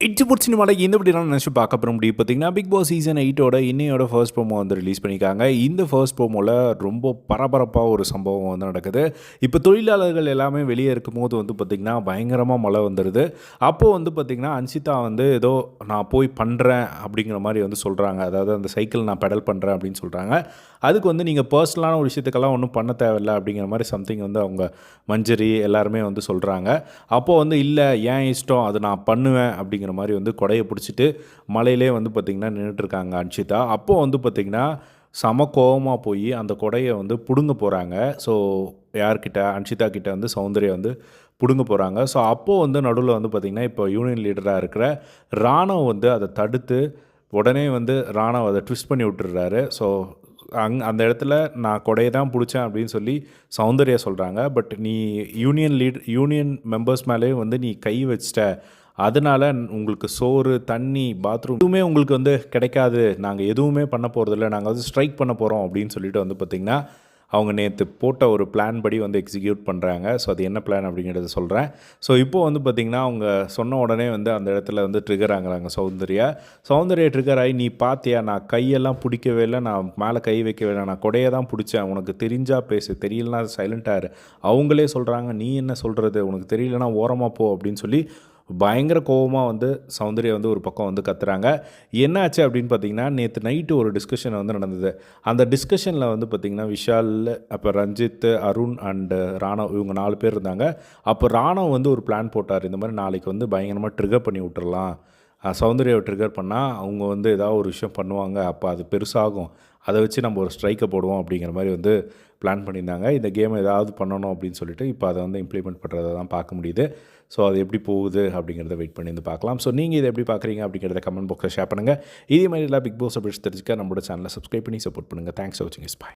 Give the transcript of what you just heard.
It's put சினிமாவில் இந்த பற்றிலாம் நினச்சி பார்க்க போகிற முடியும் பார்த்தீங்கன்னா பிக் பாஸ் சீசன் 8ஓட இன்னையோட ஃபர்ஸ்ட் ப்ரோமோ வந்து ரிலீஸ் பண்ணியிருக்காங்க. இந்த ஃபர்ஸ்ட் ப்ரோமோவில் ரொம்ப பரபரப்பாக ஒரு சம்பவம் வந்து நடக்குது. இப்போ தொழிலாளர்கள் எல்லாமே வெளியே இருக்கும்போது வந்து பார்த்திங்கன்னா பயங்கரமாக மழை வந்துடுது. அப்போது வந்து பார்த்திங்கன்னா அன்சிதா வந்து ஏதோ நான் போய் பண்ணுறேன் அப்படிங்கிற மாதிரி வந்து சொல்கிறாங்க. அதாவது அந்த சைக்கிள் நான் பெடல் பண்ணுறேன் அப்படின்னு சொல்கிறாங்க. அதுக்கு வந்து நீங்கள் பர்சனலான ஒரு விஷயத்துக்கெல்லாம் ஒன்றும் பண்ண தேவையில்லை அப்படிங்கிற மாதிரி சம்திங் வந்து அவங்க மஞ்சரி எல்லாருமே வந்து சொல்கிறாங்க. அப்போது வந்து இல்லை ஏன் இஷ்டம் அது நான் பண்ணுவேன் அப்படிங்கிற மாதிரி வந்து கொடையை பிடிச்சிட்டு மலையிலே வந்து பார்த்திங்கன்னா நின்றுட்டுருக்காங்க அன்ஷிதா. அப்போது வந்து பார்த்திங்கன்னா செம கோவமாக போய் அந்த கொடையை வந்து பிடுங்க போகிறாங்க. ஸோ யார்கிட்ட அன்ஷிதா கிட்ட வந்து சௌந்தர்யா வந்து பிடுங்க போகிறாங்க. ஸோ அப்போது வந்து நடுவில் வந்து பார்த்திங்கன்னா இப்போ யூனியன் லீடராக இருக்கிற ராணவ் வந்து அதை தடுத்து உடனே வந்து ராணவ் அதை ட்விஸ்ட் பண்ணி விட்டுறாரு. ஸோ அந்த இடத்துல நான் கொடையை தான் பிடிச்சேன் அப்படின்னு சொல்லி சௌந்தர்யா சொல்கிறாங்க. பட் நீ யூனியன் மெம்பர்ஸ் மேலே வந்து நீ கை வச்சிட்ட, அதனால் உங்களுக்கு சோறு தண்ணி பாத்ரூம் எதுவுமே உங்களுக்கு வந்து கிடைக்காது, நாங்கள் எதுவுமே பண்ண போகிறதில்ல, நாங்கள் வந்து ஸ்ட்ரைக் பண்ண போகிறோம் அப்படின்னு சொல்லிட்டு வந்து பார்த்திங்கன்னா அவங்க நேற்று போட்ட ஒரு பிளான் படி வந்து எக்ஸிக்யூட் பண்ணுறாங்க. ஸோ அது என்ன பிளான் அப்படிங்கிறத சொல்கிறேன். ஸோ இப்போது வந்து பார்த்திங்கன்னா அவங்க சொன்ன உடனே வந்து அந்த இடத்துல வந்து ட்ரிகர் ஆகுறாங்க சௌந்தர்யா ட்ரிகர் ஆகி நீ பார்த்தியா நான் கையெல்லாம் பிடிக்கவே இல்லை, நான் மேலே கை வைக்கவே இல்லை, நான் கொடையை தான் பிடிச்சேன், உனக்கு தெரிஞ்சால் பேசு, தெரியலனா சைலண்ட்டாக அவங்களே சொல்கிறாங்க நீ என்ன சொல்கிறது, உனக்கு தெரியலனா ஓரமாக போ அப்படின்னு சொல்லி பயங்கர கோபமாக வந்து சௌந்தர்யா வந்து ஒரு பக்கம் வந்து கத்துறாங்க. என்ன ஆச்சு அப்படின்னு பார்த்தீங்கன்னா நேற்று நைட்டு ஒரு டிஸ்கஷன் வந்து நடந்தது. அந்த டிஸ்கஷனில் வந்து பார்த்திங்கன்னா விஷால், அப்போ ரஞ்சித், அருண் அண்டு ராணவ் இவங்க 4 பேர் இருந்தாங்க. அப்போ ராணவ் வந்து ஒரு பிளான் போட்டார். இந்த மாதிரி நாளைக்கு வந்து பயங்கரமாக ட்ரிகர் பண்ணி விட்டுறலாம், சௌந்தர்யாவை ட்ரிகர் பண்ணால் அவங்க வந்து ஏதாவது ஒரு விஷயம் பண்ணுவாங்க, அப்போ அது பெருசாகும், அதை வச்சு நம்ம ஒரு ஸ்ட்ரைக்கை போடுவோம் அப்படிங்கிற மாதிரி வந்து பிளான் பண்ணியிருந்தாங்க. இந்த கேமை ஏதாவது பண்ணணும் அப்படின்னு சொல்லிட்டு இப்போ அதை வந்து இம்ப்ளிமெண்ட் பண்ணுறதை தான் பார்க்க முடியுது. ஸோ அது எப்படி போகுது அப்படிங்கிறத வெயிட் பண்ணி வந்து பார்க்கலாம். ஸோ நீங்கள் இதை எப்படி பார்க்குறீங்க அப்படிங்கிறத கமெண்ட் பாக்ஸில் ஷேர் பண்ணுங்கள். இதே மாதிரி எல்லாம் பிக் பாஸ் அப்டேட்ஸ் தெரிஞ்சுக்க நம்மளோட சேனலை சப்ஸ்கிரைப் பண்ணி சப்போர்ட் பண்ணுங்கள். தேங்க்ஸ் ஃபார் வாட்சிங். பை.